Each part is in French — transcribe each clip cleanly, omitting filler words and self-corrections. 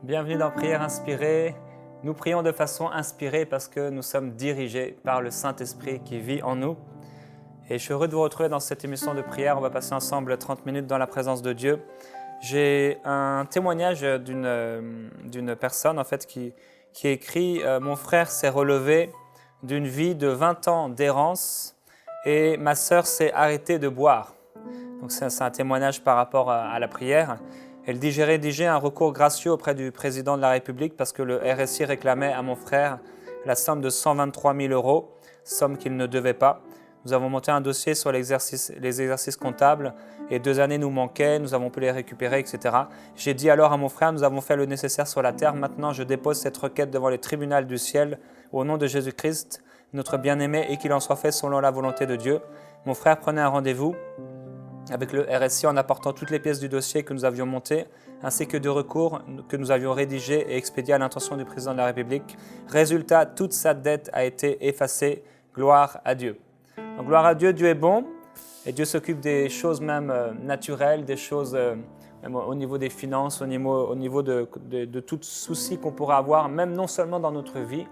Bienvenue dans Prière inspirée. Nous prions de façon inspirée parce que nous sommes dirigés par le Saint-Esprit qui vit en nous. Et je suis heureux de vous retrouver dans cette émission de prière. On va passer ensemble 30 minutes dans la présence de Dieu. J'ai un témoignage d'une personne en fait, qui écrit « Mon frère s'est relevé d'une vie de 20 ans d'errance et ma sœur s'est arrêtée de boire. » Donc c'est un témoignage par rapport à la prière. Elle dit « J'ai rédigé un recours gracieux auprès du président de la République parce que le RSI réclamait à mon frère la somme de 123 000 €, somme qu'il ne devait pas. Nous avons monté un dossier sur les exercices comptables et 2 années nous manquaient, nous avons pu les récupérer, etc. J'ai dit alors à mon frère, nous avons fait le nécessaire sur la terre, maintenant je dépose cette requête devant les tribunaux du ciel au nom de Jésus-Christ, notre bien-aimé, et qu'il en soit fait selon la volonté de Dieu. » Mon frère prenait un rendez-vous avec le RSI en apportant toutes les pièces du dossier que nous avions monté, ainsi que de recours que nous avions rédigés et expédiés à l'intention du président de la République. Résultat, toute sa dette a été effacée. Gloire à Dieu. Donc, gloire à Dieu, Dieu est bon et Dieu s'occupe des choses même naturelles, des choses même au niveau des finances, au niveau de tout souci qu'on pourrait avoir, même non seulement dans notre vie,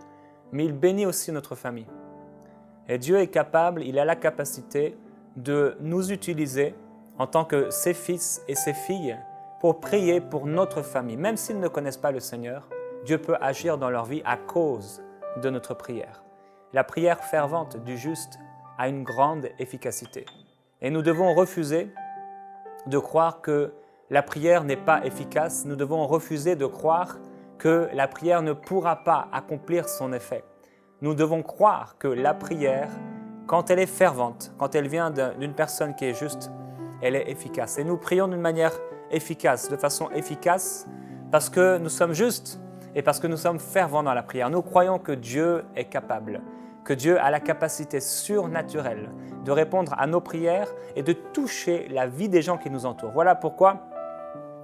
mais il bénit aussi notre famille. Et Dieu est capable, il a la capacité de nous utiliser en tant que ses fils et ses filles pour prier pour notre famille. Même s'ils ne connaissent pas le Seigneur, Dieu peut agir dans leur vie à cause de notre prière. La prière fervente du juste a une grande efficacité. Et nous devons refuser de croire que la prière n'est pas efficace. Nous devons refuser de croire que la prière ne pourra pas accomplir son effet. Nous devons croire que la prière, quand elle est fervente, quand elle vient d'une personne qui est juste, elle est efficace. Et nous prions d'une manière efficace, de façon efficace, parce que nous sommes justes et parce que nous sommes fervents dans la prière. Nous croyons que Dieu est capable, que Dieu a la capacité surnaturelle de répondre à nos prières et de toucher la vie des gens qui nous entourent. Voilà pourquoi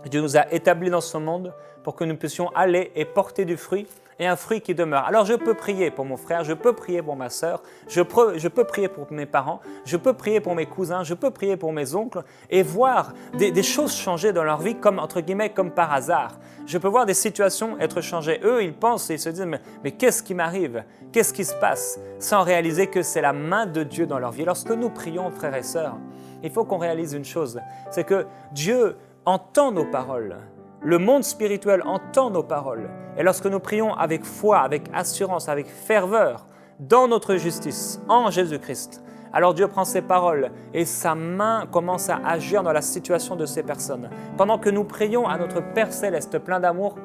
Dieu nous a établis dans ce monde pour que nous puissions aller et porter du fruit et un fruit qui demeure. Alors je peux prier pour mon frère, je peux prier pour ma sœur, je peux prier pour mes parents, je peux prier pour mes cousins, je peux prier pour mes oncles et voir des choses changer dans leur vie comme, entre guillemets, comme par hasard. Je peux voir des situations être changées. Eux, ils pensent et ils se disent mais qu'est-ce qui m'arrive? Qu'est-ce qui se passe? Sans réaliser que c'est la main de Dieu dans leur vie. Lorsque nous prions, frères et sœurs, il faut qu'on réalise une chose, c'est que Dieu entend nos paroles. Le monde spirituel entend nos paroles. Et lorsque nous prions avec foi, avec assurance, avec ferveur, dans notre justice, en Jésus-Christ, alors Dieu prend ces paroles et sa main commence à agir dans la situation de ces personnes. Pendant que nous prions à notre Père Céleste, plein d'amour,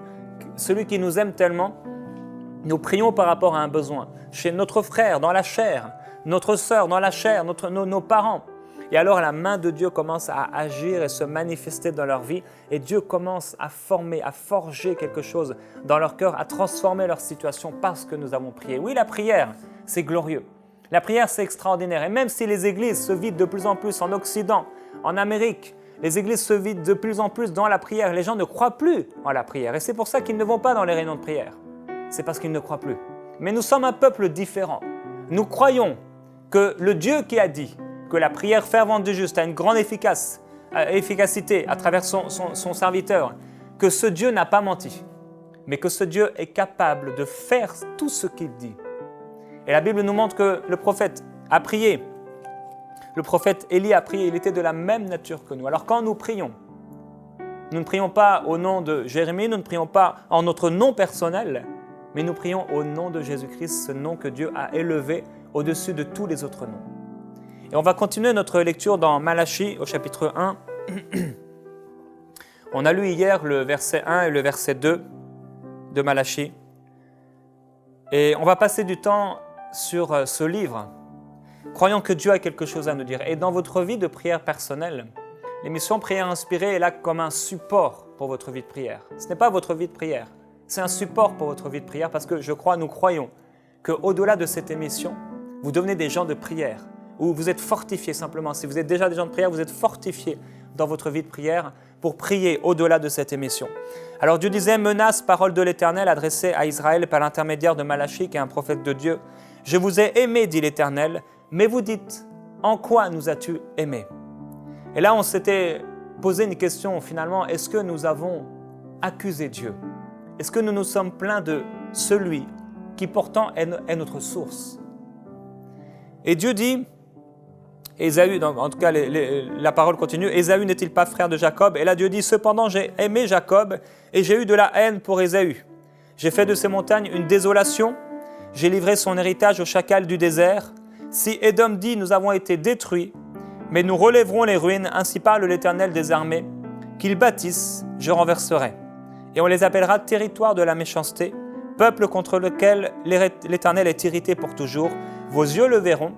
celui qui nous aime tellement, nous prions par rapport à un besoin. Chez notre frère, dans la chair, notre sœur, dans la chair, nos parents. Et alors la main de Dieu commence à agir et se manifester dans leur vie et Dieu commence à former, à forger quelque chose dans leur cœur, à transformer leur situation parce que nous avons prié. Oui, la prière, c'est glorieux. La prière, c'est extraordinaire. Et même si les églises se vident de plus en plus en Occident, en Amérique, les églises se vident de plus en plus dans la prière. Les gens ne croient plus en la prière et c'est pour ça qu'ils ne vont pas dans les réunions de prière. C'est parce qu'ils ne croient plus. Mais nous sommes un peuple différent. Nous croyons que le Dieu qui a dit que la prière fervente du juste a une grande efficacité à travers son serviteur, que ce Dieu n'a pas menti, mais que ce Dieu est capable de faire tout ce qu'il dit. Et la Bible nous montre que le prophète a prié, le prophète Élie a prié, il était de la même nature que nous. Alors quand nous prions, nous ne prions pas au nom de Jérémie, nous ne prions pas en notre nom personnel, mais nous prions au nom de Jésus-Christ, ce nom que Dieu a élevé au-dessus de tous les autres noms. Et on va continuer notre lecture dans Malachie au chapitre 1. On a lu hier le verset 1 et le verset 2 de Malachie. Et on va passer du temps sur ce livre, croyant que Dieu a quelque chose à nous dire. Et dans votre vie de prière personnelle, l'émission Prière inspirée est là comme un support pour votre vie de prière. Ce n'est pas votre vie de prière, c'est un support pour votre vie de prière parce que nous croyons qu'au-delà de cette émission, vous devenez des gens de prière. Où vous êtes fortifiés simplement. Si vous êtes déjà des gens de prière, vous êtes fortifiés dans votre vie de prière pour prier au-delà de cette émission. Alors Dieu disait, menace, parole de l'Éternel adressée à Israël par l'intermédiaire de Malachie, qui est un prophète de Dieu. Je vous ai aimé, dit l'Éternel, mais vous dites, en quoi nous as-tu aimés? Et là, on s'était posé une question finalement, est-ce que nous avons accusé Dieu? Est-ce que nous nous sommes plaints de celui qui pourtant est notre source? Et Dieu dit, Ésaü, donc en tout cas la parole continue, Ésaü n'est-il pas frère de Jacob? Et là Dieu dit, cependant j'ai aimé Jacob et j'ai eu de la haine pour Ésaü. J'ai fait de ces montagnes une désolation, j'ai livré son héritage aux chacals du désert. Si Édom dit, nous avons été détruits, mais nous relèverons les ruines, ainsi parle l'Éternel des armées, qu'ils bâtissent, je renverserai. Et on les appellera territoire de la méchanceté, peuple contre lequel l'Éternel est irrité pour toujours. Vos yeux le verront,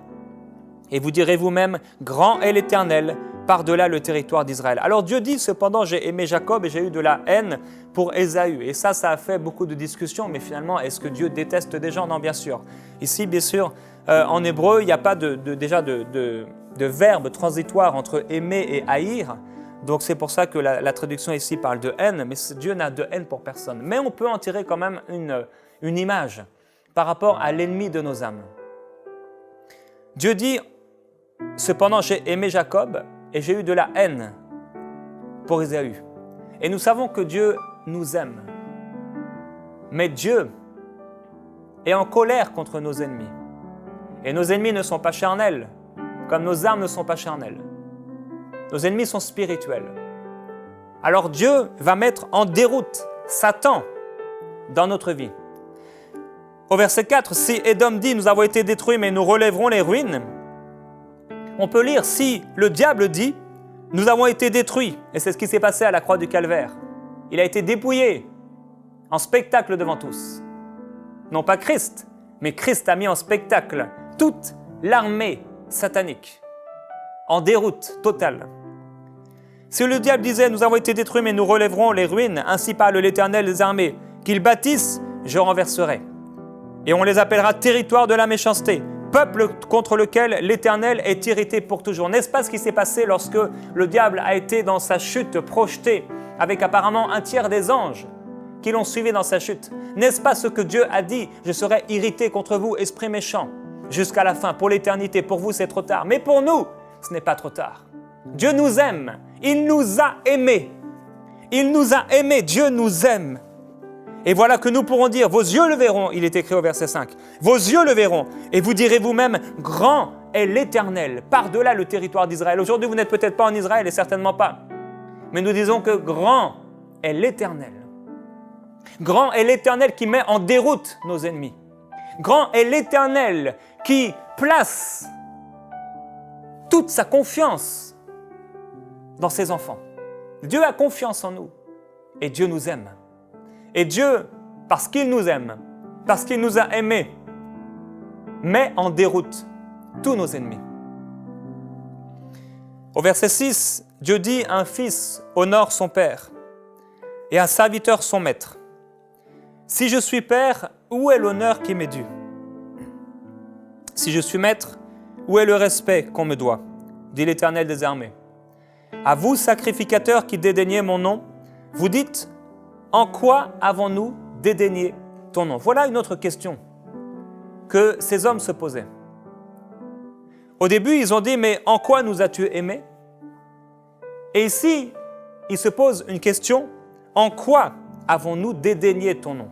et vous direz vous-même, grand est l'Éternel, par-delà le territoire d'Israël. Alors Dieu dit, cependant, j'ai aimé Jacob et j'ai eu de la haine pour Ésaü. Et ça a fait beaucoup de discussions, mais finalement, est-ce que Dieu déteste des gens? Non, bien sûr. Ici, bien sûr, en hébreu, il n'y a pas déjà de verbe transitoire entre aimer et haïr. Donc c'est pour ça que la traduction ici parle de haine, mais Dieu n'a de haine pour personne. Mais on peut en tirer quand même une image par rapport à l'ennemi de nos âmes. Dieu dit, cependant j'ai aimé Jacob et j'ai eu de la haine pour Ésaü. Et nous savons que Dieu nous aime. Mais Dieu est en colère contre nos ennemis. Et nos ennemis ne sont pas charnels, comme nos âmes ne sont pas charnelles. Nos ennemis sont spirituels. Alors Dieu va mettre en déroute Satan dans notre vie. Au verset 4, si Édom dit « Nous avons été détruits, mais nous relèverons les ruines », on peut lire « Si le diable dit « Nous avons été détruits », et c'est ce qui s'est passé à la croix du Calvaire. Il a été dépouillé en spectacle devant tous. Non pas Christ, mais Christ a mis en spectacle toute l'armée satanique, en déroute totale. Si le diable disait « Nous avons été détruits, mais nous relèverons les ruines », ainsi parle l'Éternel des armées, qu'ils bâtissent, je renverserai. Et on les appellera territoire de la méchanceté, peuple contre lequel l'Éternel est irrité pour toujours. N'est-ce pas ce qui s'est passé lorsque le diable a été dans sa chute projeté avec apparemment un tiers des anges qui l'ont suivi dans sa chute? N'est-ce pas ce que Dieu a dit? Je serai irrité contre vous, esprit méchant, jusqu'à la fin, pour l'éternité. Pour vous, c'est trop tard. Mais pour nous, ce n'est pas trop tard. Dieu nous aime. Il nous a aimés. Il nous a aimés. Dieu nous aime. Et voilà que nous pourrons dire, vos yeux le verront, il est écrit au verset 5, vos yeux le verront, et vous direz vous-même, grand est l'Éternel, par-delà le territoire d'Israël. Aujourd'hui, vous n'êtes peut-être pas en Israël, et certainement pas, mais nous disons que grand est l'Éternel. Grand est l'Éternel qui met en déroute nos ennemis. Grand est l'Éternel qui place toute sa confiance dans ses enfants. Dieu a confiance en nous, et Dieu nous aime. Et Dieu, parce qu'il nous aime, parce qu'il nous a aimés, met en déroute tous nos ennemis. Au verset 6, Dieu dit « Un fils honore son père et un serviteur son maître. Si je suis père, où est l'honneur qui m'est dû? Si je suis maître, où est le respect qu'on me doit? Dit l'Éternel des armées. À vous, sacrificateurs qui dédaignez mon nom, vous dites « En quoi avons-nous dédaigné ton nom ?» Voilà une autre question que ces hommes se posaient. Au début, ils ont dit « Mais en quoi nous as-tu aimés ?» Et ici, ils se posent une question « En quoi avons-nous dédaigné ton nom ?»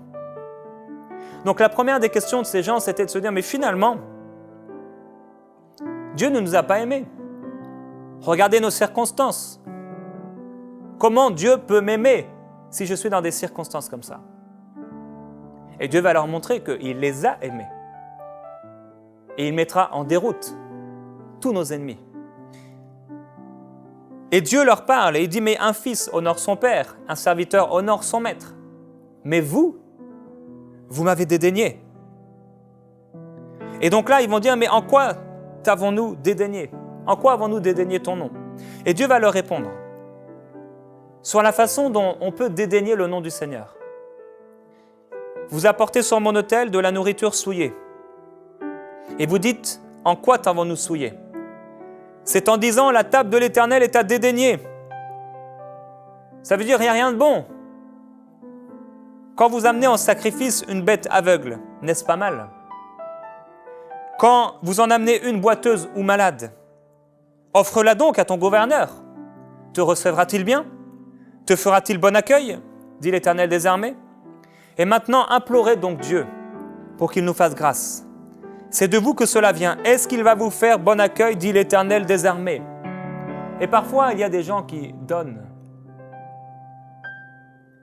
Donc la première des questions de ces gens, c'était de se dire « Mais finalement, Dieu ne nous a pas aimés. Regardez nos circonstances. Comment Dieu peut m'aimer si je suis dans des circonstances comme ça? » Et Dieu va leur montrer qu'il les a aimés. Et il mettra en déroute tous nos ennemis. Et Dieu leur parle et il dit « Mais un fils honore son père, un serviteur honore son maître. Mais vous m'avez dédaigné. » Et donc là, ils vont dire « Mais en quoi t'avons-nous dédaigné? En quoi avons-nous dédaigné ton nom ?» Et Dieu va leur répondre sur la façon dont on peut dédaigner le nom du Seigneur. Vous apportez sur mon autel de la nourriture souillée. Et vous dites, en quoi t'avons-nous souillé? C'est en disant, la table de l'Éternel est à dédaigner. Ça veut dire, il n'y a rien de bon. Quand vous amenez en sacrifice une bête aveugle, n'est-ce pas mal? Quand vous en amenez une boiteuse ou malade, offre-la donc à ton gouverneur. Te recevra-t-il bien? Te fera-t-il bon accueil? Dit l'Éternel des armées. Et maintenant, implorez donc Dieu pour qu'il nous fasse grâce. C'est de vous que cela vient. Est-ce qu'il va vous faire bon accueil, dit l'Éternel des armées? Et parfois, il y a des gens qui donnent,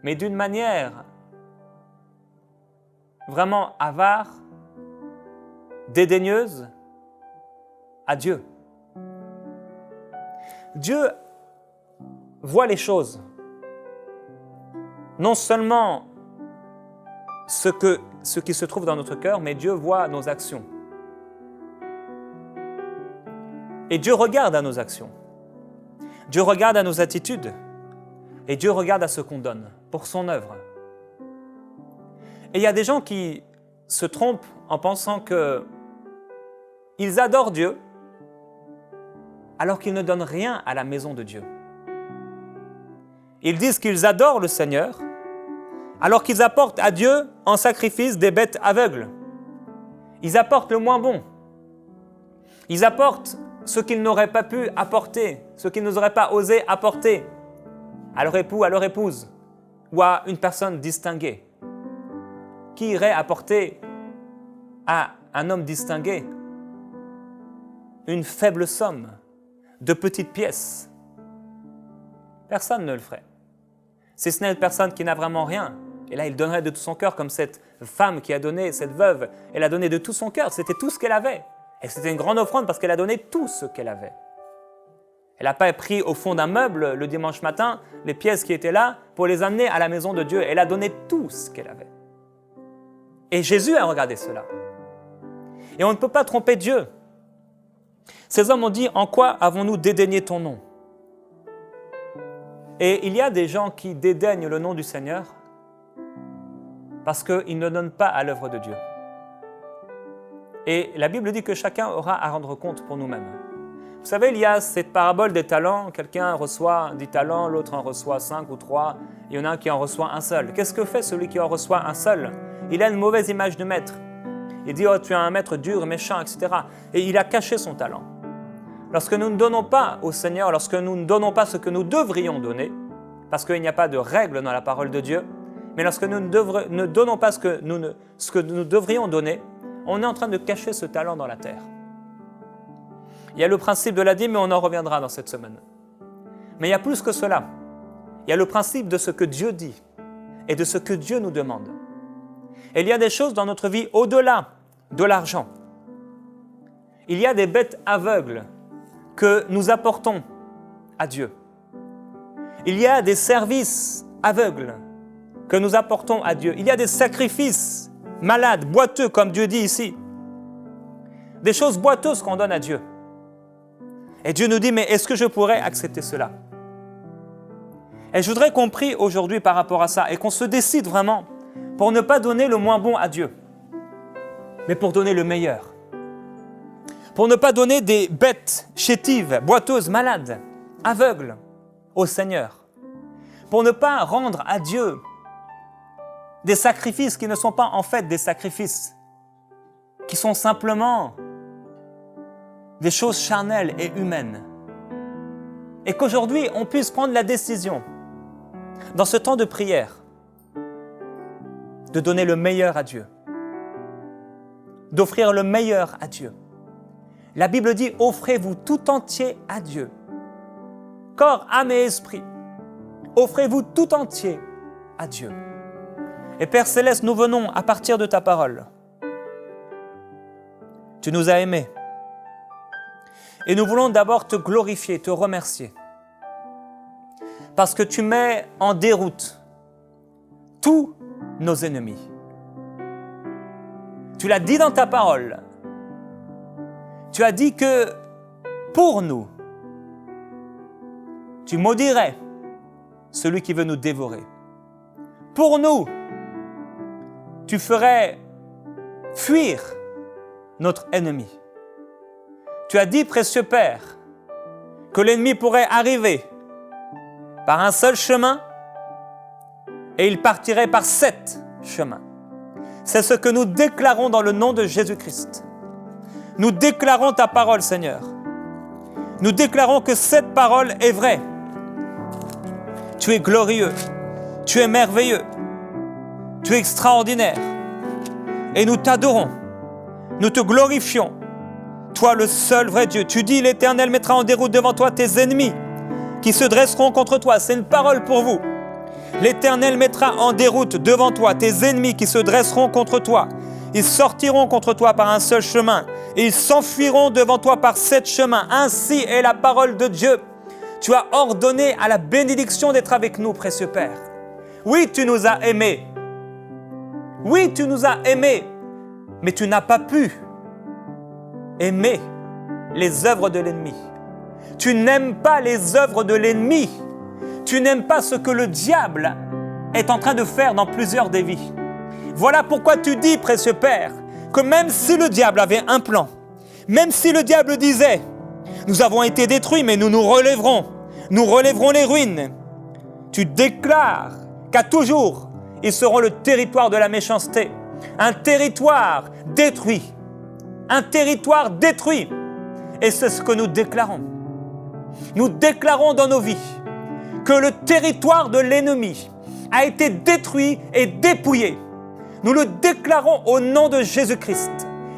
mais d'une manière vraiment avare, dédaigneuse à Dieu. Dieu voit les choses, non seulement ce qui se trouve dans notre cœur, mais Dieu voit nos actions. Et Dieu regarde à nos actions. Dieu regarde à nos attitudes. Et Dieu regarde à ce qu'on donne pour son œuvre. Et il y a des gens qui se trompent en pensant qu'ils adorent Dieu alors qu'ils ne donnent rien à la maison de Dieu. Ils disent qu'ils adorent le Seigneur alors qu'ils apportent à Dieu en sacrifice des bêtes aveugles. Ils apportent le moins bon. Ils apportent ce qu'ils n'auraient pas pu apporter, ce qu'ils n'auraient pas osé apporter à leur époux, à leur épouse ou à une personne distinguée. Qui irait apporter à un homme distingué une faible somme de petites pièces? Personne ne le ferait. Si ce n'est une personne qui n'a vraiment rien, et là il donnerait de tout son cœur, comme cette femme qui a donné, cette veuve, elle a donné de tout son cœur, c'était tout ce qu'elle avait. Et c'était une grande offrande parce qu'elle a donné tout ce qu'elle avait. Elle n'a pas pris au fond d'un meuble le dimanche matin les pièces qui étaient là pour les amener à la maison de Dieu. Elle a donné tout ce qu'elle avait. Et Jésus a regardé cela. Et on ne peut pas tromper Dieu. Ces hommes ont dit, en quoi avons-nous dédaigné ton nom? Et il y a des gens qui dédaignent le nom du Seigneur parce qu'ils ne donnent pas à l'œuvre de Dieu. Et la Bible dit que chacun aura à rendre compte pour nous-mêmes. Vous savez, il y a cette parabole des talents. Quelqu'un reçoit 10 talents, l'autre en reçoit 5 ou 3. Il y en a un qui en reçoit un seul. Qu'est-ce que fait celui qui en reçoit un seul? Il a une mauvaise image du maître. Il dit, oh, tu es un maître dur, méchant, etc. Et il a caché son talent. Lorsque nous ne donnons pas au Seigneur, lorsque nous ne donnons pas ce que nous devrions donner, parce qu'il n'y a pas de règle dans la parole de Dieu, mais lorsque nous ne donnons pas ce que nous devrions donner, on est en train de cacher ce talent dans la terre. Il y a le principe de la dîme, mais on en reviendra dans cette semaine. Mais il y a plus que cela. Il y a le principe de ce que Dieu dit et de ce que Dieu nous demande. Et il y a des choses dans notre vie au-delà de l'argent. Il y a des bêtes aveugles que nous apportons à Dieu. Il y a des services aveugles que nous apportons à Dieu. Il y a des sacrifices malades, boiteux, comme Dieu dit ici. Des choses boiteuses qu'on donne à Dieu. Et Dieu nous dit, mais est-ce que je pourrais accepter cela? Et je voudrais qu'on prie aujourd'hui par rapport à ça et qu'on se décide vraiment pour ne pas donner le moins bon à Dieu, mais pour donner le meilleur. Pour ne pas donner des bêtes chétives, boiteuses, malades, aveugles au Seigneur. Pour ne pas rendre à Dieu des sacrifices qui ne sont pas en fait des sacrifices, qui sont simplement des choses charnelles et humaines. Et qu'aujourd'hui, on puisse prendre la décision, dans ce temps de prière, de donner le meilleur à Dieu, d'offrir le meilleur à Dieu. La Bible dit, offrez-vous tout entier à Dieu, corps, âme et esprit. Offrez-vous tout entier à Dieu. Et Père Céleste, nous venons à partir de ta parole. Tu nous as aimés. Et nous voulons d'abord te glorifier, te remercier. Parce que tu mets en déroute tous nos ennemis. Tu l'as dit dans ta parole. Tu as dit que pour nous, tu maudirais celui qui veut nous dévorer. Pour nous, tu ferais fuir notre ennemi. Tu as dit, précieux Père, que l'ennemi pourrait arriver par un seul chemin et il partirait par 7 chemins. C'est ce que nous déclarons dans le nom de Jésus-Christ. Nous déclarons ta parole, Seigneur. Nous déclarons que cette parole est vraie. Tu es glorieux, tu es merveilleux. Tu es extraordinaire. Et nous t'adorons. Nous te glorifions. Toi, le seul vrai Dieu. Tu dis, l'Éternel mettra en déroute devant toi tes ennemis qui se dresseront contre toi. C'est une parole pour vous. L'Éternel mettra en déroute devant toi tes ennemis qui se dresseront contre toi. Ils sortiront contre toi par un seul chemin et ils s'enfuiront devant toi par 7 chemins. Ainsi est la parole de Dieu. Tu as ordonné à la bénédiction d'être avec nous, précieux Père. Oui, tu nous as aimés. Oui, tu nous as aimés. Mais tu n'as pas pu aimer les œuvres de l'ennemi. Tu n'aimes pas les œuvres de l'ennemi. Tu n'aimes pas ce que le diable est en train de faire dans plusieurs des vies. Voilà pourquoi tu dis, précieux Père, que même si le diable avait un plan, même si le diable disait « Nous avons été détruits, mais nous nous relèverons les ruines », tu déclares qu'à toujours, ils seront le territoire de la méchanceté, un territoire détruit. Un territoire détruit. Et c'est ce que nous déclarons. Nous déclarons dans nos vies que le territoire de l'ennemi a été détruit et dépouillé. Nous le déclarons au nom de Jésus-Christ.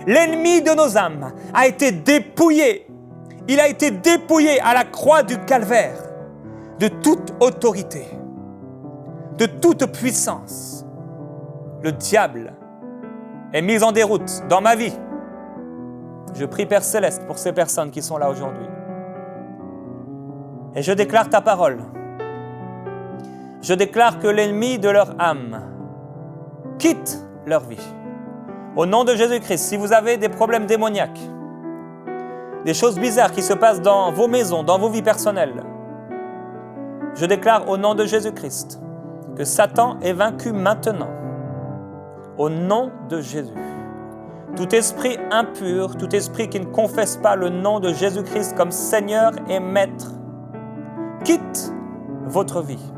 L'ennemi de nos âmes a été dépouillé. Il a été dépouillé à la croix du calvaire de toute autorité, de toute puissance. Le diable est mis en déroute dans ma vie. Je prie, Père Céleste, pour ces personnes qui sont là aujourd'hui. Et je déclare ta parole. Je déclare que l'ennemi de leur âme quitte leur vie. Au nom de Jésus-Christ, si vous avez des problèmes démoniaques, des choses bizarres qui se passent dans vos maisons, dans vos vies personnelles, je déclare au nom de Jésus-Christ que Satan est vaincu maintenant. Au nom de Jésus. Tout esprit impur, tout esprit qui ne confesse pas le nom de Jésus-Christ comme Seigneur et Maître, quitte votre vie,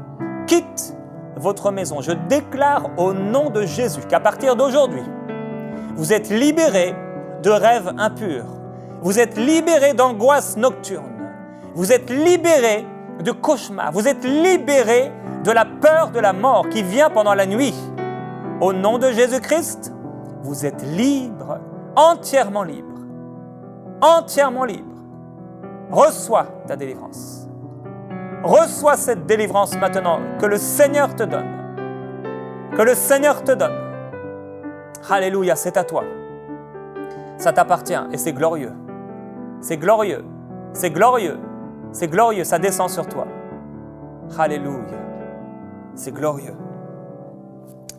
quitte votre maison. Je déclare au nom de Jésus qu'à partir d'aujourd'hui, vous êtes libérés de rêves impurs, vous êtes libérés d'angoisses nocturnes, vous êtes libérés de cauchemars, vous êtes libérés de la peur de la mort qui vient pendant la nuit. Au nom de Jésus-Christ, vous êtes libre, entièrement libre. Entièrement libre. Reçois ta délivrance. Reçois cette délivrance maintenant que le Seigneur te donne. Que le Seigneur te donne. Alléluia, c'est à toi. Ça t'appartient et c'est glorieux. C'est glorieux. C'est glorieux. C'est glorieux, ça descend sur toi. Alléluia. C'est glorieux.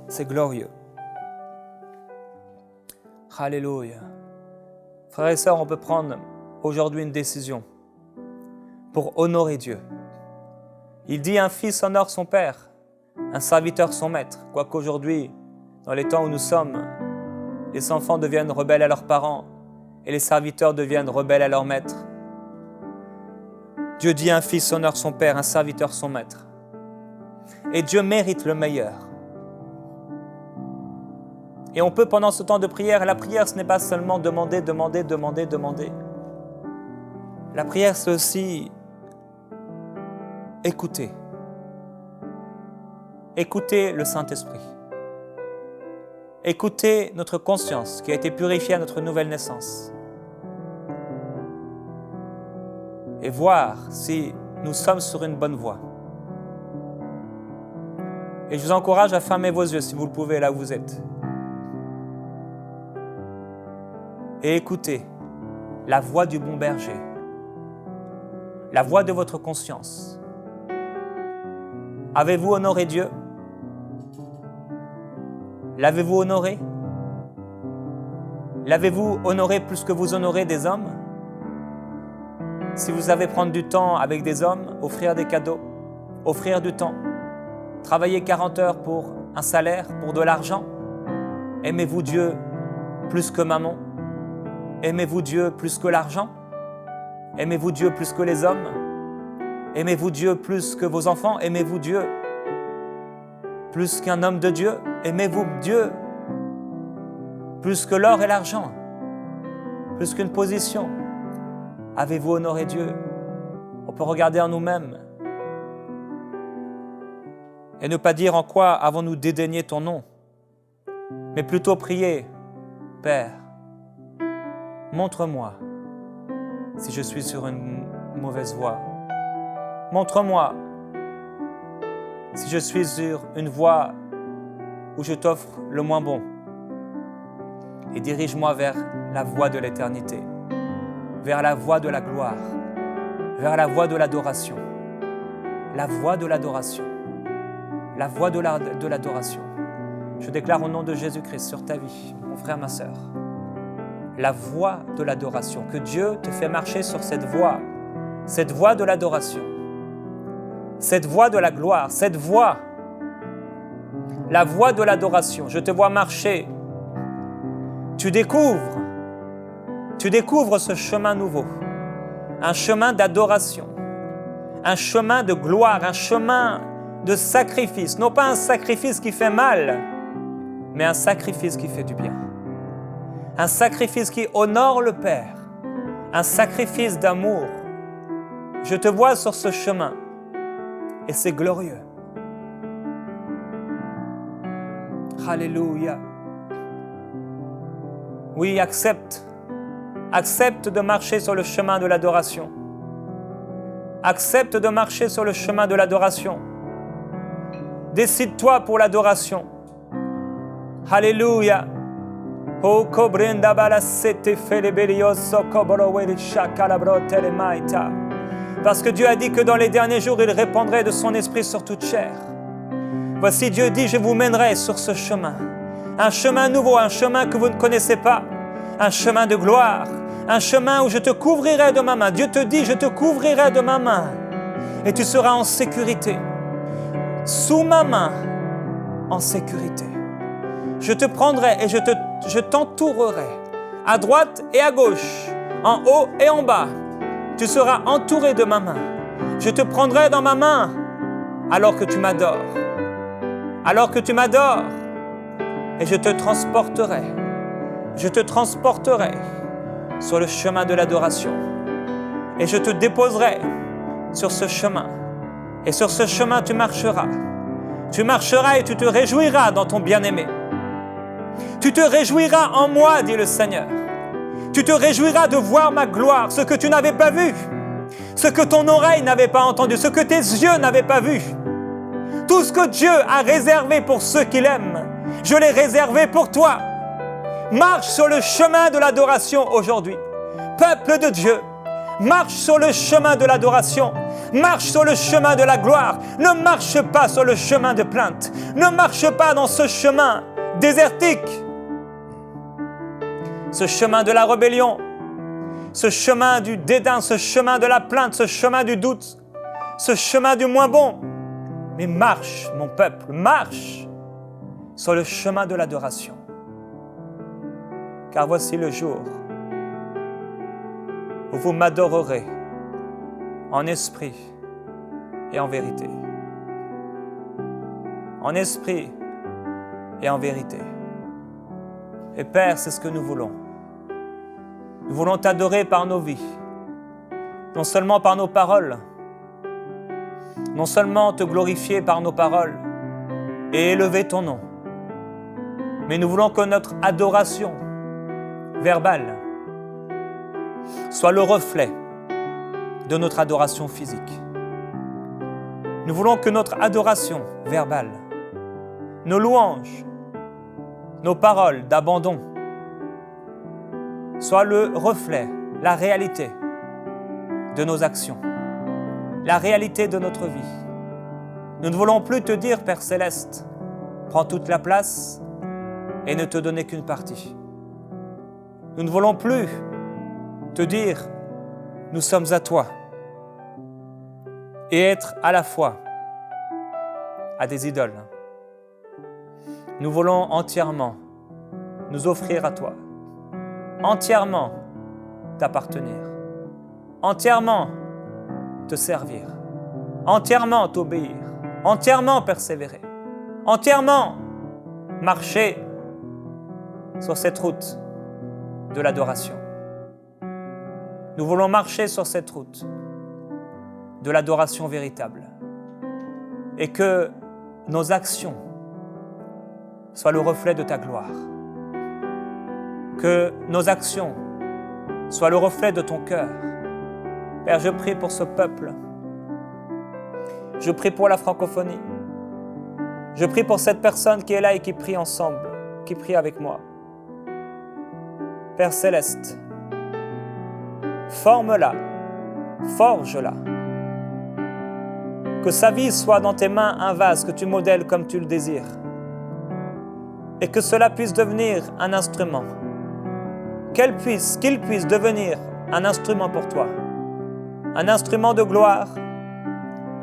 C'est glorieux. Alléluia. Frères et sœurs, on peut prendre aujourd'hui une décision pour honorer Dieu. Il dit un fils honore son père, un serviteur son maître. Quoiqu'aujourd'hui, dans les temps où nous sommes, les enfants deviennent rebelles à leurs parents et les serviteurs deviennent rebelles à leur maître. Dieu dit un fils honore son père, un serviteur son maître. Et Dieu mérite le meilleur. Et on peut pendant ce temps de prière, la prière ce n'est pas seulement demander. La prière c'est aussi écouter. Écouter le Saint-Esprit. Écouter notre conscience qui a été purifiée à notre nouvelle naissance. Et voir si nous sommes sur une bonne voie. Et je vous encourage à fermer vos yeux si vous le pouvez là où vous êtes. Et écoutez la voix du bon berger, la voix de votre conscience. Avez-vous honoré Dieu? L'avez-vous honoré? L'avez-vous honoré plus que vous honorez des hommes? Si vous savez prendre du temps avec des hommes, offrir des cadeaux, offrir du temps, travailler 40 heures pour un salaire, pour de l'argent, aimez-vous Dieu plus que maman? Aimez-vous Dieu plus que l'argent? Aimez-vous Dieu plus que les hommes? Aimez-vous Dieu plus que vos enfants? Aimez-vous Dieu plus qu'un homme de Dieu? Aimez-vous Dieu plus que l'or et l'argent? Plus qu'une position? Avez-vous honoré Dieu? On peut regarder en nous-mêmes et ne pas dire en quoi avons-nous dédaigné ton nom, mais plutôt prier, Père, montre-moi si je suis sur une mauvaise voie. Montre-moi si je suis sur une voie où je t'offre le moins bon. Et dirige-moi vers la voie de l'éternité, vers la voie de la gloire, vers la voie de l'adoration. La voie de l'adoration. La voie de l'adoration. Je déclare au nom de Jésus-Christ sur ta vie, mon frère, ma sœur, la voie de l'adoration, que Dieu te fait marcher sur cette voie de l'adoration, cette voie de la gloire, cette voie, la voie de l'adoration. Je te vois marcher. Tu découvres ce chemin nouveau, un chemin d'adoration, un chemin de gloire, un chemin de sacrifice, non pas un sacrifice qui fait mal, mais un sacrifice qui fait du bien, un sacrifice qui honore le Père, un sacrifice d'amour. Je te vois sur ce chemin et c'est glorieux. Alléluia. Oui, accepte de marcher sur le chemin de l'adoration. Accepte de marcher sur le chemin de l'adoration. Décide-toi pour l'adoration. Alléluia. Oh, kobrenda balasete felebelioso koboroweli shakalabro telemaita. Parce que Dieu a dit que dans les derniers jours, il répandrait de son esprit sur toute chair. Voici, Dieu dit, je vous mènerai sur ce chemin. Un chemin nouveau, un chemin que vous ne connaissez pas. Un chemin de gloire. Un chemin où je te couvrirai de ma main. Dieu te dit, je te couvrirai de ma main. Et tu seras en sécurité. Sous ma main, en sécurité. Je te prendrai et je t'entourerai. À droite et à gauche. En haut et en bas. Tu seras entouré de ma main. Je te prendrai dans ma main alors que tu m'adores. Alors que tu m'adores. Et je te transporterai. Je te transporterai sur le chemin de l'adoration. Et je te déposerai sur ce chemin. Et sur ce chemin, tu marcheras. Tu marcheras et tu te réjouiras dans ton bien-aimé. Tu te réjouiras en moi, dit le Seigneur. Tu te réjouiras de voir ma gloire, ce que tu n'avais pas vu, ce que ton oreille n'avait pas entendu, ce que tes yeux n'avaient pas vu. Tout ce que Dieu a réservé pour ceux qu'il aime, je l'ai réservé pour toi. Marche sur le chemin de l'adoration aujourd'hui. Peuple de Dieu, marche sur le chemin de l'adoration. Marche sur le chemin de la gloire. Ne marche pas sur le chemin de plainte. Ne marche pas dans ce chemin désertique. Ce chemin de la rébellion. Ce chemin du dédain. Ce chemin de la plainte. Ce chemin du doute. Ce chemin du moins bon. Mais marche, mon peuple, marche sur le chemin de l'adoration. Car voici le jour où vous m'adorerez en esprit et en vérité. En esprit et en vérité. Et Père, c'est ce que nous voulons. Nous voulons t'adorer par nos vies, non seulement par nos paroles, non seulement te glorifier par nos paroles et élever ton nom, mais nous voulons que notre adoration verbale soit le reflet de notre adoration physique. Nous voulons que notre adoration verbale, nos louanges, nos paroles d'abandon soient le reflet, la réalité de nos actions, la réalité de notre vie. Nous ne voulons plus te dire, Père Céleste, prends toute la place et ne te donner qu'une partie. Nous ne voulons plus te dire, nous sommes à toi, et être à la fois à des idoles. Nous voulons entièrement nous offrir à toi, entièrement t'appartenir, entièrement te servir, entièrement t'obéir, entièrement persévérer, entièrement marcher sur cette route de l'adoration. Nous voulons marcher sur cette route de l'adoration véritable et que nos actions soient le reflet de ta gloire. Que nos actions soient le reflet de ton cœur. Père, je prie pour ce peuple. Je prie pour la francophonie. Je prie pour cette personne qui est là et qui prie ensemble, qui prie avec moi. Père céleste, forme-la, forge-la. Que sa vie soit dans tes mains un vase que tu modèles comme tu le désires. Et que cela puisse devenir un instrument. Qu'il puisse devenir un instrument pour toi. Un instrument de gloire,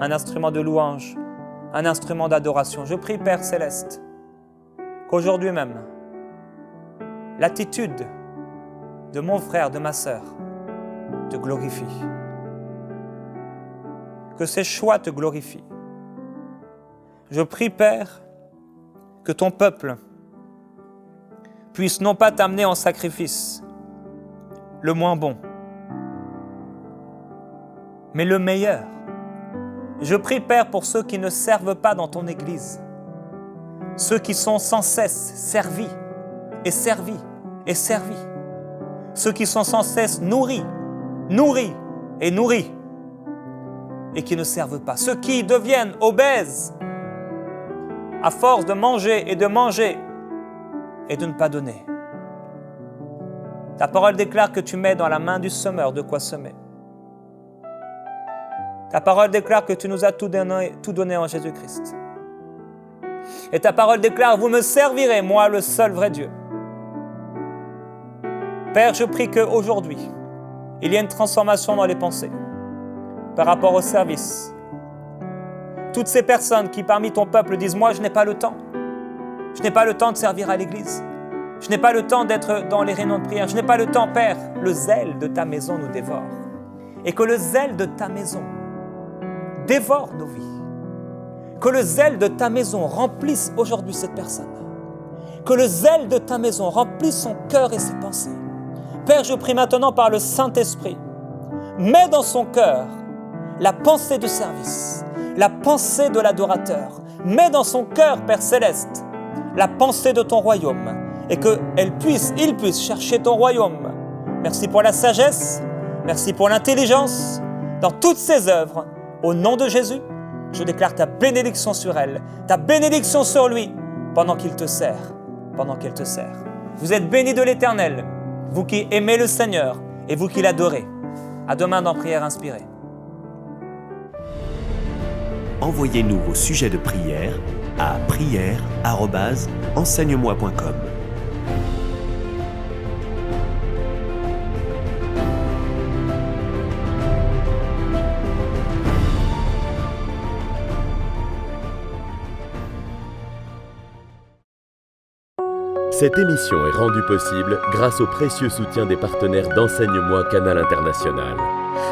un instrument de louange, un instrument d'adoration. Je prie, Père céleste, qu'aujourd'hui même, l'attitude de mon frère, de ma sœur, te glorifie. Que ses choix te glorifient. Je prie, Père, que ton peuple puisse non pas t'amener en sacrifice, le moins bon, mais le meilleur. Je prie, Père, pour ceux qui ne servent pas dans ton Église, ceux qui sont sans cesse servis et servis et servis, ceux qui sont sans cesse nourris et nourris, et qui ne servent pas, ceux qui deviennent obèses à force de manger et de ne pas donner. Ta parole déclare que tu mets dans la main du semeur de quoi semer. Ta parole déclare que tu nous as tout donné en Jésus-Christ. Et ta parole déclare, vous me servirez, moi le seul vrai Dieu. Père, je prie qu'aujourd'hui, il y ait une transformation dans les pensées par rapport au service. Toutes ces personnes qui parmi ton peuple disent, moi je n'ai pas le temps. Je n'ai pas le temps de servir à l'église. Je n'ai pas le temps d'être dans les réunions de prière. Je n'ai pas le temps, Père. Le zèle de ta maison nous dévore. Et que le zèle de ta maison dévore nos vies. Que le zèle de ta maison remplisse aujourd'hui cette personne. Que le zèle de ta maison remplisse son cœur et ses pensées. Père, je prie maintenant par le Saint-Esprit. Mets dans son cœur la pensée du service, la pensée de l'adorateur. Mets dans son cœur, Père céleste, la pensée de ton royaume et qu'il puisse chercher ton royaume. Merci pour la sagesse, merci pour l'intelligence dans toutes ses œuvres. Au nom de Jésus, je déclare ta bénédiction sur elle, ta bénédiction sur lui pendant qu'il te sert, pendant qu'elle te sert. Vous êtes bénis de l'Éternel, vous qui aimez le Seigneur et vous qui l'adorez. À demain dans Prière Inspirée. Envoyez-nous vos sujets de prière à prière@enseigne-moi.com. Cette émission est rendue possible grâce au précieux soutien des partenaires d'Enseigne-moi Canal International.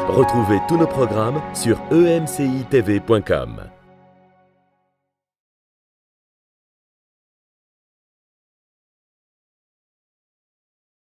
Retrouvez tous nos programmes sur emcitv.com.